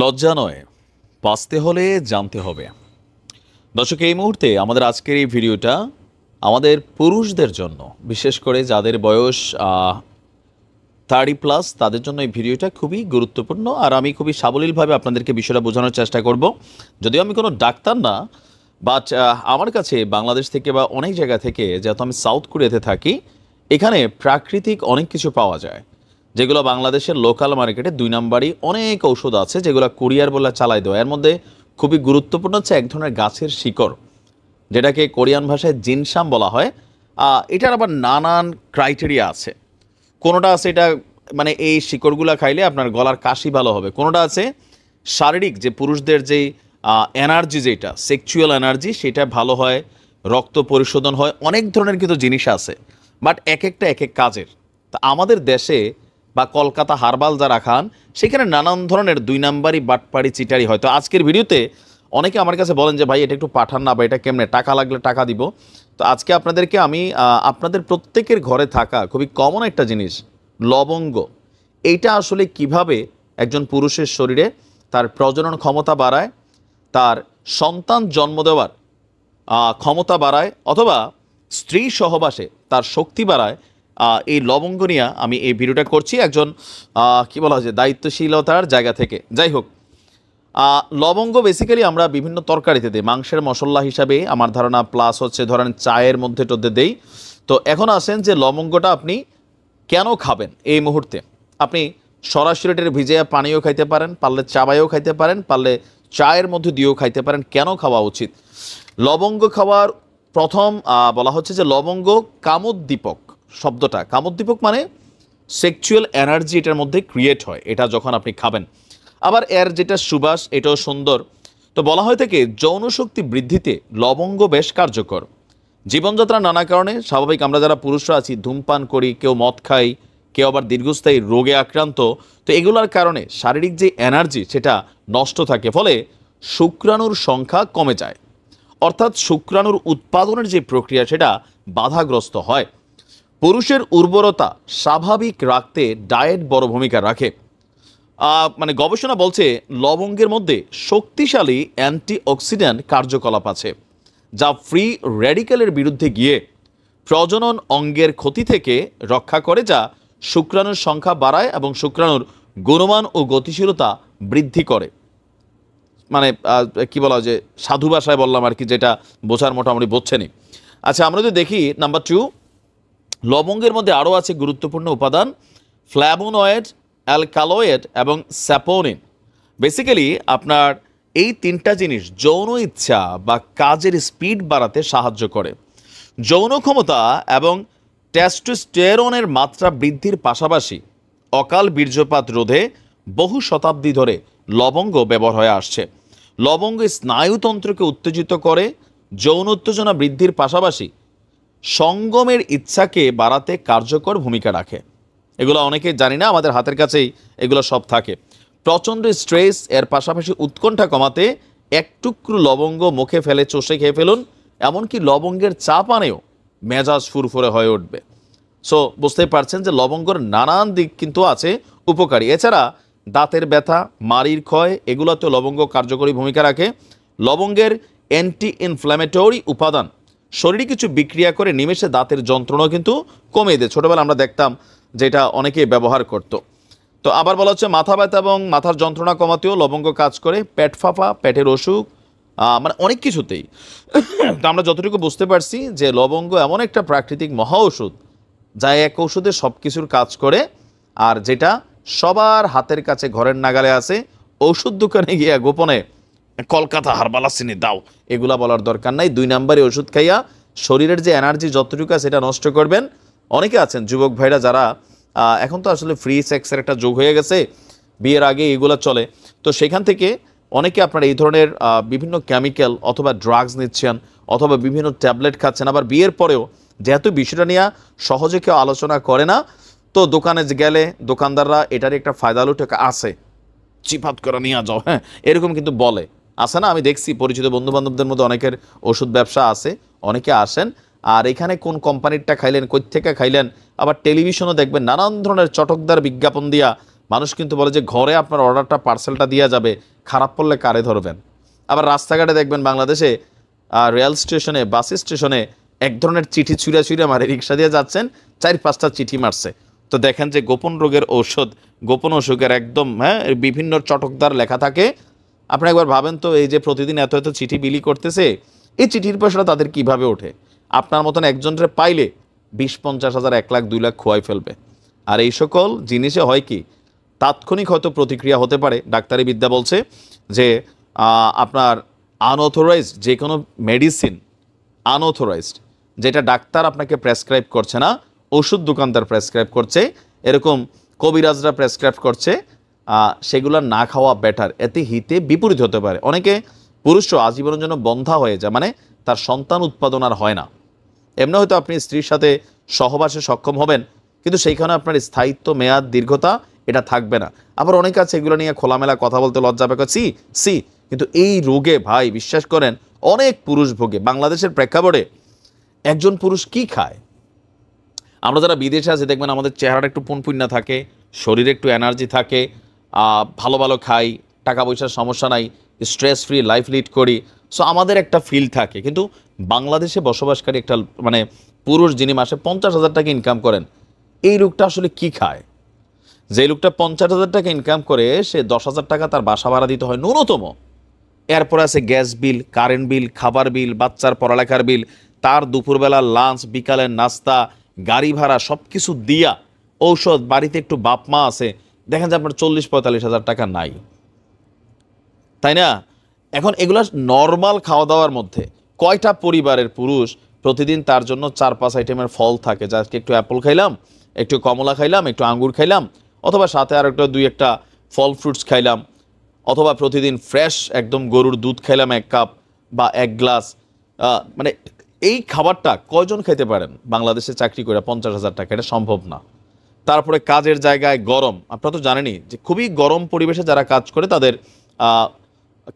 লজ্জা নয়, বাঁচতে হলে জানতে হবে। দর্শক, এই মুহূর্তে আমাদের আজকের এই ভিডিওটা আমাদের পুরুষদের জন্য, বিশেষ করে যাদের বয়স 30+ তাদের জন্য এই ভিডিওটা খুবই গুরুত্বপূর্ণ। আর আমি খুবই সাবলীলভাবে আপনাদেরকে বিষয়টা বোঝানোর চেষ্টা করব। যদিও আমি কোনো ডাক্তার না, বাট আমার কাছে বাংলাদেশ থেকে বা অনেক জায়গা থেকে, যেহেতু আমি সাউথ কোরিয়াতে থাকি, এখানে প্রাকৃতিক অনেক কিছু পাওয়া যায়, যেগুলো বাংলাদেশের লোকাল মার্কেটে 2 নাম্বারই অনেক ঔষধ আছে, যেগুলো কুরিয়ার বলে চালাই দেয়। এর মধ্যে খুবই গুরুত্বপূর্ণ হচ্ছে এক ধরনের গাছের শিকড়, যেটাকে কোরিয়ান ভাষায় জিনসাম বলা হয়। এটার আবার নানান ক্রাইটেরিয়া আছে। কোনোটা আছে এটা মানে এই শিকড়গুলা খাইলে আপনার গলার কাশি ভালো হবে, কোনোটা আছে শারীরিক যে পুরুষদের যেই এনার্জি, যেটা সেক্সুয়াল এনার্জি, সেটা ভালো হয়, রক্ত পরিশোধন হয়, অনেক ধরনের কিন্তু জিনিস আছে। বাট এক একটা এক এক কাজের। তা আমাদের দেশে বা কলকাতা হারবাল যারা খান, সেখানে নানান ধরনের 2 নাম্বারই বাটপাড়ি চিটারি হয়। তো আজকের ভিডিওতে অনেকে আমার কাছে বলেন যে ভাই এটা একটু পাঠান না, বা এটা কেমনে, টাকা লাগলে টাকা দিব। তো আজকে আপনাদেরকে আমি আপনাদের প্রত্যেকের ঘরে থাকা খুবই কমন একটা জিনিস, লবঙ্গ, এইটা আসলে কিভাবে একজন পুরুষের শরীরে তার প্রজনন ক্ষমতা বাড়ায়, তার সন্তান জন্ম দেওয়ার ক্ষমতা বাড়ায়, অথবা স্ত্রী সহবাসে তার শক্তি বাড়ায়, এই লবঙ্গ নিয়ে আমি এই ভিডিওটা করছি একজন কি বলা হয় যে দায়িত্বশীলতার জায়গা থেকে। যাই হোক, লবঙ্গ বেসিক্যালি আমরা বিভিন্ন তরকারিতে দিই, মাংসের মশলা হিসাবে আমার ধারণা, প্লাস হচ্ছে ধরেন চায়ের মধ্যে টধ্যে দেই। তো এখন আসেন যে লবঙ্গটা আপনি কেন খাবেন এই মুহূর্তে। আপনি সরাসরি এটার ভিজে পানিও খাইতে পারেন, পারলে চাবাইও খাইতে পারেন, পারলে চায়ের মধ্যে দিয়েও খাইতে পারেন। কেন খাওয়া উচিত? লবঙ্গ খাওয়ার প্রথম বলা হচ্ছে যে লবঙ্গ কামোদ্দীপক। শব্দটা কামোদ্দীপক মানে সেক্সুয়াল এনার্জি এটার মধ্যে ক্রিয়েট হয় এটা যখন আপনি খাবেন। আবার এর যেটা সুবাস, এটাও সুন্দর। তো বলা হয় থেকে যৌন শক্তি বৃদ্ধিতে লবঙ্গ বেশ কার্যকর। জীবনযাত্রার নানা কারণে স্বাভাবিক আমরা যারা পুরুষরা আছি, ধূমপান করি, কেউ মদ খাই, কেউ আবার দীর্ঘস্থায়ী রোগে আক্রান্ত। তো এগুলোর কারণে শারীরিক যে এনার্জি সেটা নষ্ট থাকে, ফলে শুক্রাণুর সংখ্যা কমে যায়। অর্থাৎ শুক্রাণুর উৎপাদনের যে প্রক্রিয়া সেটা বাধাগ্রস্ত হয়। পুরুষের উর্বরতা স্বাভাবিক রাখতে ডায়েট বড় ভূমিকা রাখে। মানে গবেষণা বলছে লবঙ্গের মধ্যে শক্তিশালী অ্যান্টিঅক্সিডেন্ট কার্যকলাপ আছে, যা ফ্রি র্যাডিক্যালের বিরুদ্ধে গিয়ে প্রজনন অঙ্গের ক্ষতি থেকে রক্ষা করে, যা শুক্রাণুর সংখ্যা বাড়ায় এবং শুক্রাণুর গুণমান ও গতিশীলতা বৃদ্ধি করে। মানে কি বলা হয় যে সাধু ভাষায় বললাম আর কি, যেটা বোঝার মোটামুটি বুঝছেনই। আচ্ছা, আমরা যদি দেখি নাম্বার 2, লবঙ্গের মধ্যে আরও আছে গুরুত্বপূর্ণ উপাদান ফ্ল্যাভোনয়েড, অ্যালকালয়েড এবং স্যাপোনিন। বেসিক্যালি আপনার এই 3টা জিনিস যৌন ইচ্ছা বা কাজের স্পিড বাড়াতে সাহায্য করে। যৌন ক্ষমতা এবং টেস্টোস্টেরনের মাত্রা বৃদ্ধির পাশাপাশি অকাল বীর্যপাত রোধে বহু শতাব্দী ধরে লবঙ্গ ব্যবহার হয়ে আসছে। লবঙ্গ স্নায়ুতন্ত্রকে উত্তেজিত করে, যৌন উত্তেজনা বৃদ্ধির পাশাপাশি সঙ্গমের ইচ্ছাকে বাড়াতে কার্যকর ভূমিকা রাখে। এগুলো অনেকে জানি না, আমাদের হাতের কাছেই এগুলো সব থাকে। প্রচণ্ড স্ট্রেস এর পাশাপাশি উৎকণ্ঠা কমাতে এক টুকরো লবঙ্গ মুখে ফেলে চষে খেয়ে ফেলুন। এমনকি লবঙ্গের চা পানেও মেজাজ ফুরফুরে হয়ে উঠবে। সো বুঝতেই পারছেন যে লবঙ্গর নানান দিক কিন্তু আছে উপকারী। এছাড়া দাঁতের ব্যথা, মাড়ির ক্ষয়, এগুলোতেও লবঙ্গ কার্যকরী ভূমিকা রাখে। লবঙ্গের অ্যান্টি ইনফ্ল্যামেটরি উপাদান শরীরে কিছু বিক্রিয়া করে নিমেষে দাঁতের যন্ত্রণাও কিন্তু কমিয়ে দেয়। ছোটোবেলা আমরা দেখতাম যেটা অনেকেই ব্যবহার করত। তো আবার বলা হচ্ছে মাথা ব্যথা এবং মাথার যন্ত্রণা কমাতেও লবঙ্গ কাজ করে, পেট ফাঁপা, পেটের অসুখ, মানে অনেক কিছুতেই। তো আমরা যতটুকু বুঝতে পারছি যে লবঙ্গ এমন একটা প্রাকৃতিক মহা ওষুধ, যা এক ওষুধে সব কিছুর কাজ করে, আর যেটা সবার হাতের কাছে ঘরের নাগালে আছে। ওষুধ দোকানে গিয়া গোপনে কলকাতা হারবাল আসেনি দাও, এগুলা বলার দরকার নাই। 2 নাম্বারে ওষুধ খাইয়া শরীরের যে এনার্জি যতটুকু সেটা নষ্ট করবেন। অনেকে আছেন যুবক ভাইরা যারা এখন তো আসলে ফ্রি সেক্সের একটা যোগ হয়ে গেছে, বিয়ের আগে এগুলো চলে। তো সেখান থেকে অনেকে আপনার এই ধরনের বিভিন্ন কেমিক্যাল অথবা ড্রাগস নিচ্ছেন, অথবা বিভিন্ন ট্যাবলেট খাচ্ছেন। আবার বিয়ের পরেও যেহেতু বিষয়টা নিয়ে সহজে কেউ আলোচনা করে না, তো দোকানে গেলে দোকানদাররা এটারই একটা ফায়দালু টাকা আছে, চিপাত করে নিয়ে যাও, হ্যাঁ, এরকম কিন্তু বলে। আছে না, আমি দেখছি পরিচিত বন্ধুবান্ধবদের মধ্যে অনেকের ওষুধ ব্যবসা আছে, অনেকে আসেন আর এখানে কোন কোম্পানিরটা খাইলেন, কই থেকে খাইলেন। আবার টেলিভিশনও দেখবেন নানান ধরনের চটকদার বিজ্ঞাপন দিয়া মানুষ কিন্তু বলে যে ঘরে আপনার অর্ডারটা পার্সেলটা দেওয়া যাবে, খারাপ পড়লে কারে ধরবেন। আবার রাস্তাঘাটে দেখবেন বাংলাদেশে রেল স্টেশনে, বাস স্টেশনে এক ধরনের চিঠি ছুঁড়ে মারে, রিক্সা দিয়ে যাচ্ছেন 4-5টা চিঠি মারছে। তো দেখেন যে গোপন রোগের ঔষধ, গোপন অসুখের একদম বিভিন্ন চটকদার লেখা থাকে। আপনি একবার ভাবেন তো, এই যে প্রতিদিন এত এত চিঠি বিলি করতেছে, এই চিঠির পয়সাটা তাদের কিভাবে ওঠে? আপনার মতন একজনরে পাইলে 20-50 হাজার, 1 লাখ 2 লাখ খোয়াই ফেলবে। আর এই সকল জিনিসে হয় কি, তাৎক্ষণিক হয়তো প্রতিক্রিয়া হতে পারে। ডাক্তারি বিদ্যা বলছে যে আপনার আনঅথরাইজড যে কোনো মেডিসিন, আনঅথরাইজড যেটা ডাক্তার আপনাকে প্রেসক্রাইব করছে না, ওষুধ দোকানদার প্রেসক্রাইব করছে, এরকম কবিরাজরা প্রেসক্রাইব করছে, সেগুলো না খাওয়া বেটার। এতে হিতে বিপরীত হতে পারে। অনেকে পুরুষও আজীবনের জন্য বন্ধা হয়ে যায়, মানে তার সন্তান উৎপাদন আর হয় না। এমনি হয়তো আপনি স্ত্রীর সাথে সহবাসে সক্ষম হবেন, কিন্তু সেইখানে আপনার স্থায়িত্ব, মেয়াদ, দীর্ঘতা এটা থাকবে না। আবার অনেকে আছে এগুলো নিয়ে খোলামেলা কথা বলতে লজ্জা পায়, সি কিন্তু এই রোগে ভাই বিশ্বাস করেন অনেক পুরুষ ভোগে। বাংলাদেশের প্রেক্ষাপটে একজন পুরুষ কি খায়? আমরা যারা বিদেশে আছি দেখবেন আমাদের চেহারাটা একটু পুনপুন্না থাকে, শরীরে একটু এনার্জি থাকে, ভালো ভালো খাই, টাকা পয়সার সমস্যা নাই, স্ট্রেস ফ্রি লাইফ লিড করি। সো আমাদের একটা ফিল থাকে। কিন্তু বাংলাদেশে বসবাসকারী একটা মানে পুরুষ যিনি মাসে 50,000 টাকা ইনকাম করেন, এই লোকটা আসলে কি খায়? যে লোকটা 50,000 টাকা ইনকাম করে, সে 10,000 টাকা তার বাসা ভাড়া দিতে হয় ন্যূনতম। এরপর আছে গ্যাস বিল, কারেন্ট বিল, খাবার বিল, বাচ্চার পড়ালেখার বিল, তার দুপুরবেলা লাঞ্চ, বিকালের নাস্তা, গাড়ি ভাড়া, সব কিছু দিয়া, ঔষধ, বাড়িতে একটু বাপ মা আছে, দেখেন যে আপনার 40-45 হাজার টাকা নাই, তাই না? এখন এগুলা নর্মাল খাওয়া দাওয়ার মধ্যে কয়টা পরিবারের পুরুষ প্রতিদিন তার জন্য 4-5 আইটেমের ফল থাকে, যা আজকে একটু অ্যাপল খাইলাম, একটু কমলা খাইলাম, একটু আঙ্গুর খাইলাম, অথবা সাথে আর একটা 2-1টা ফল ফ্রুটস খাইলাম, অথবা প্রতিদিন ফ্রেশ একদম গরুর দুধ খাইলাম 1 কাপ বা 1 গ্লাস। মানে এই খাবারটা কয়জন খেতে পারেন বাংলাদেশে চাকরি করে 50,000 টাকা? এটা সম্ভব না। তারপরে কাজের জায়গায় গরম, আপনারা তো জানেনই যে খুবই গরম পরিবেশে যারা কাজ করে তাদের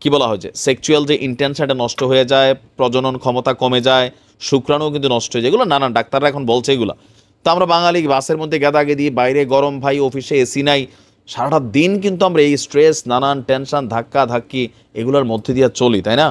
কি বলা হয় যে সেক্সুয়াল যে ইন্টেনশনটা নষ্ট হয়ে যায়, প্রজনন ক্ষমতা কমে যায়, শুক্রাণুও কিন্তু নষ্ট হয়ে যায়। এগুলো নানান ডাক্তাররা এখন বলছে এগুলো। তো আমরা বাঙালি বাসের মধ্যে গেদাগেদি, বাইরে গরম ভাই, অফিসে এসি নাই, সারাটা দিন কিন্তু আমরা এই স্ট্রেস, নানান টেনশন, ধাক্কা ধাক্কি এগুলোর মধ্যে দিয়ে চলি, তাই না?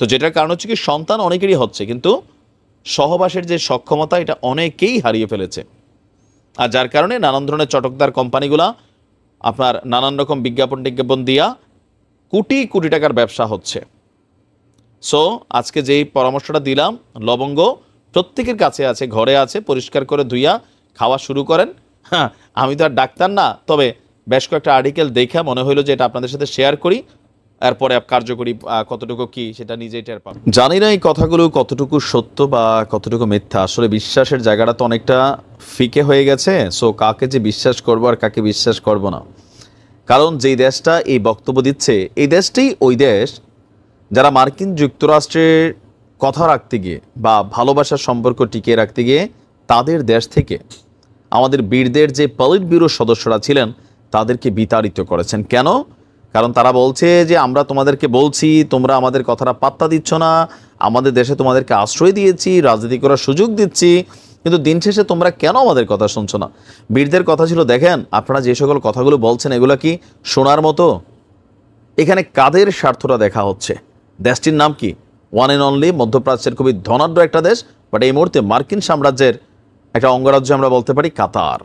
তো যেটার কারণ হচ্ছে কি, সন্তান অনেকেরই হচ্ছে, কিন্তু সহবাসের যে সক্ষমতা এটা অনেকেই হারিয়ে ফেলেছে। আর যার কারণে নানান ধরনের চটকদার কোম্পানিগুলা আপনার নানান রকম বিজ্ঞাপন দিয়া কোটি কোটি টাকার ব্যবসা হচ্ছে। সো আজকে যেই পরামর্শটা দিলাম, লবঙ্গ প্রত্যেকের কাছে আছে, ঘরে আছে, পরিষ্কার করে ধুইয়া খাওয়া শুরু করেন। হ্যাঁ, আমি তো আর ডাক্তার না, তবে বেশ কয়েকটা আর্টিকেল দেখা মনে হইলো যে এটা আপনাদের সাথে শেয়ার করি, এরপরে কার্যকরী কতটুকু কি সেটা নিজেই টের পাবেন। জানি না এই কথাগুলো কতটুকু সত্য বা কতটুকু মিথ্যা। আসলে বিশ্বাসের জায়গাটা তো অনেকটা ফিকে হয়ে গেছে। সো কাকে যে বিশ্বাস করবো আর কাকে বিশ্বাস করব না, কারণ যেই দেশটা এই বক্তব্য দিচ্ছে এই দেশটাই ওই দেশ যারা মার্কিন যুক্তরাষ্ট্রের কথা রাখতে গিয়ে বা ভালোবাসার সম্পর্ক টিকিয়ে রাখতে গিয়ে তাদের দেশ থেকে আমাদের বীরদের যে পলিট ব্যুরোর সদস্যরা ছিলেন তাদেরকে বিতাড়িত করেছেন। কেন? কারণ তারা বলছে যে আমরা তোমাদেরকে বলছি, তোমরা আমাদের কথাটা পাত্তা দিচ্ছ না, আমাদের দেশে তোমাদেরকে আশ্রয় দিয়েছি, রাজনীতি করার সুযোগ দিচ্ছি, কিন্তু দিন শেষে তোমরা কেন আমাদের কথা শুনছো না? বীরদের কথা ছিল, দেখেন আপনারা যে সকল কথাগুলো বলছেন এগুলো কি শোনার মতো? এখানে কাদের স্বার্থটা দেখা হচ্ছে? দেশটির নাম কি? ওয়ান অ্যান্ড অনলি মধ্যপ্রাচ্যের খুবই ধনাঢ্য একটা দেশ, বাট এই মুহূর্তে মার্কিন সাম্রাজ্যের একটা অঙ্গরাজ্য আমরা বলতে পারি, কাতার।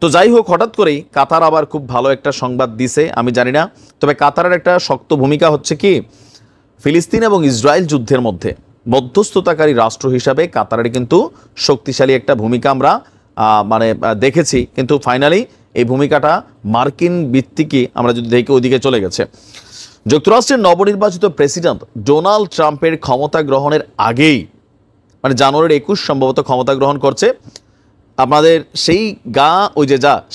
তো যাই হোক, হঠাৎ করেই কাতার আবার খুব ভালো একটা সংবাদ দিছে, আমি জানি না, তবে কাতারের একটা শক্ত ভূমিকা হচ্ছে কি, ফিলিস্তিন এবং ইসরায়েল যুদ্ধের মধ্যে মধ্যস্থতাকারী রাষ্ট্র হিসাবে কাতারের কিন্তু শক্তিশালী একটা ভূমিকা আমরা দেখেছি, কিন্তু ফাইনালি এই ভূমিকাটা মার্কিন ভিত্তিকই আমরা যদি দেখি ওইদিকে চলে গেছে। যুক্তরাষ্ট্রের নবনির্বাচিত প্রেসিডেন্ট ডোনাল্ড ট্রাম্পের ক্ষমতা গ্রহণের আগেই, মানে জানুয়ারির 21 সম্ভবত ক্ষমতা গ্রহণ করছে, আপনাদের সেই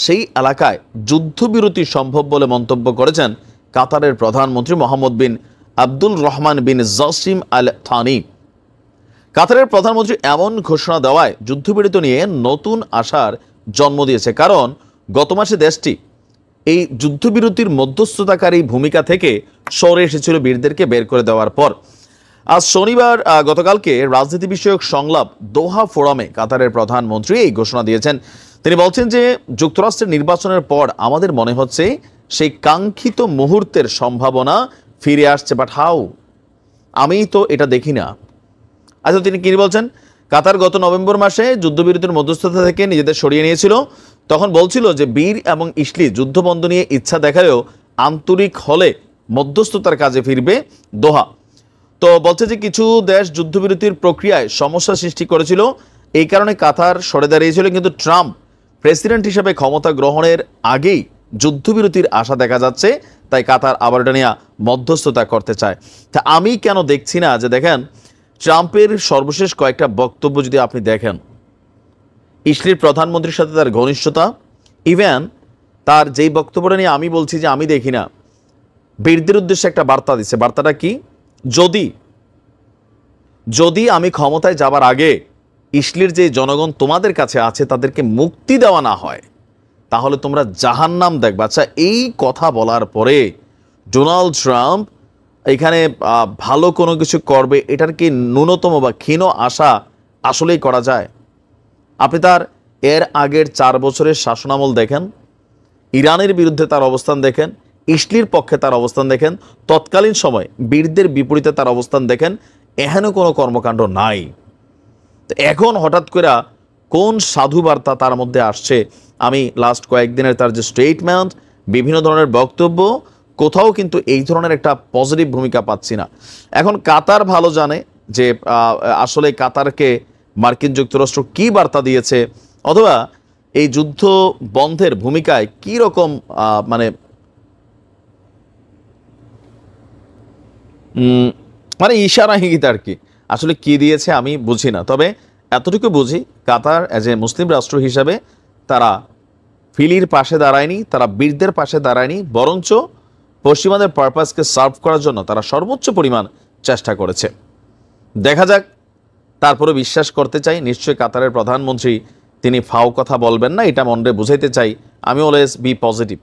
সেই এলাকায় যুদ্ধবিরতি সম্ভব বলে মন্তব্য করেছেন কাতারের প্রধানমন্ত্রী মোহাম্মদ বিন আব্দুল রহমান বিন জাসিম আল থানি। কাতারের প্রধানমন্ত্রী এমন ঘোষণা দেওয়ায় যুদ্ধবিরতি নিয়ে নতুন আশার জন্ম দিয়েছে, কারণ গত মাসে দেশটি এই যুদ্ধবিরতির মধ্যস্থতাকারী ভূমিকা থেকে সরে এসেছিল বীরদেরকে বের করে দেওয়ার পর। আজ শনিবার গতকালকে রাজনীতি বিষয়ক সংলাপ দোহা ফোরামে কাতারের প্রধানমন্ত্রী এই ঘোষণা দিয়েছেন। তিনি বলছেন যে যুক্তরাষ্ট্রের নির্বাচনের পর আমাদের মনে হচ্ছে সেই কাঙ্ক্ষিত মুহূর্তের সম্ভাবনা ফিরে আসছে, বাট হাউ? আমি তো এটা দেখি না। আচ্ছা, তিনি কি বলছেন? কাতার গত নভেম্বর মাসে যুদ্ধবিরতির মধ্যস্থতা থেকে নিজেদের সরিয়ে নিয়েছিল। তখন বলছিল যে বীর এবং ইসলি যুদ্ধবন্ধ নিয়ে ইচ্ছা দেখালেও আন্তরিক হলে মধ্যস্থতার কাজে ফিরবে দোহা। তো বলছে যে কিছু দেশ যুদ্ধবিরতির প্রক্রিয়ায় সমস্যা সৃষ্টি করেছিল, এই কারণে কাতার সরে দাঁড়িয়েছিল, কিন্তু ট্রাম্প প্রেসিডেন্ট হিসেবে ক্ষমতা গ্রহণের আগেই যুদ্ধবিরতির আশা দেখা যাচ্ছে, তাই কাতার আবার এটা নিয়ে মধ্যস্থতা করতে চায়। তা আমি কেন দেখছি না যে, দেখেন ট্রাম্পের সর্বশেষ কয়েকটা বক্তব্য যদি আপনি দেখেন, ইসরায়েল প্রধানমন্ত্রীর সাথে তার ঘনিষ্ঠতা, ইভেন তার যেই বক্তব্যটা নিয়ে আমি বলছি যে আমি দেখি না, বীরদের উদ্দেশ্যে একটা বার্তা দিচ্ছে। বার্তাটা কি? যদি আমি ক্ষমতায় যাবার আগে ইসরায়েলের যে জনগণ তোমাদের কাছে আছে তাদেরকে মুক্তি দেওয়া না হয়, তাহলে তোমরা জাহান্নাম দেখবা। আচ্ছা, এই কথা বলার পরে ডোনাল্ড ট্রাম্প এখানে ভালো কোনো কিছু করবে, এটার কি ন্যূনতম বা ক্ষীণ আশা আসলেই করা যায়? আপনি তার এর আগের 4 বছরের শাসনামল দেখেন, ইরানের বিরুদ্ধে তার অবস্থান দেখেন, ইসরায়েলের পক্ষে তার অবস্থান দেখেন, তৎকালীন সময় বীরদের বিপরীতে তার অবস্থান দেখেন, এহেন কোনো কর্মকাণ্ড নাই। তো এখন হঠাৎ করে কোন সাধু বার্তা তার মধ্যে আসছে? আমি লাস্ট কয়েকদিনের তার যে স্টেটমেন্ট, বিভিন্ন ধরনের বক্তব্য, কোথাও কিন্তু এই ধরনের একটা পজিটিভ ভূমিকা পাচ্ছি না। এখন কাতার ভালো জানে যে আসলে কাতারকে মার্কিন যুক্তরাষ্ট্র কি বার্তা দিয়েছে, অথবা এই যুদ্ধ বন্ধের ভূমিকায় কি রকম মানে ইশারা ইঙ্গিত আর কি আসলে কি দিয়েছে আমি বুঝি না। তবে এতটুকু বুঝি, কাতার অ্যাজ এ মুসলিম রাষ্ট্র হিসাবে তারা ফিলির পাশে দাঁড়ায়নি, তারা বীরদের পাশে দাঁড়ায়নি, বরঞ্চ পশ্চিমাদের পারপাসকে সার্ভ করার জন্য তারা সর্বোচ্চ পরিমাণ চেষ্টা করেছে। দেখা যাক। তারপরে বিশ্বাস করতে চাই নিশ্চয়ই কাতারের প্রধানমন্ত্রী তিনি ফাও কথা বলবেন না, এটা মনে বুঝাইতে চাই। আমি অলওয়েজ বি পজিটিভ।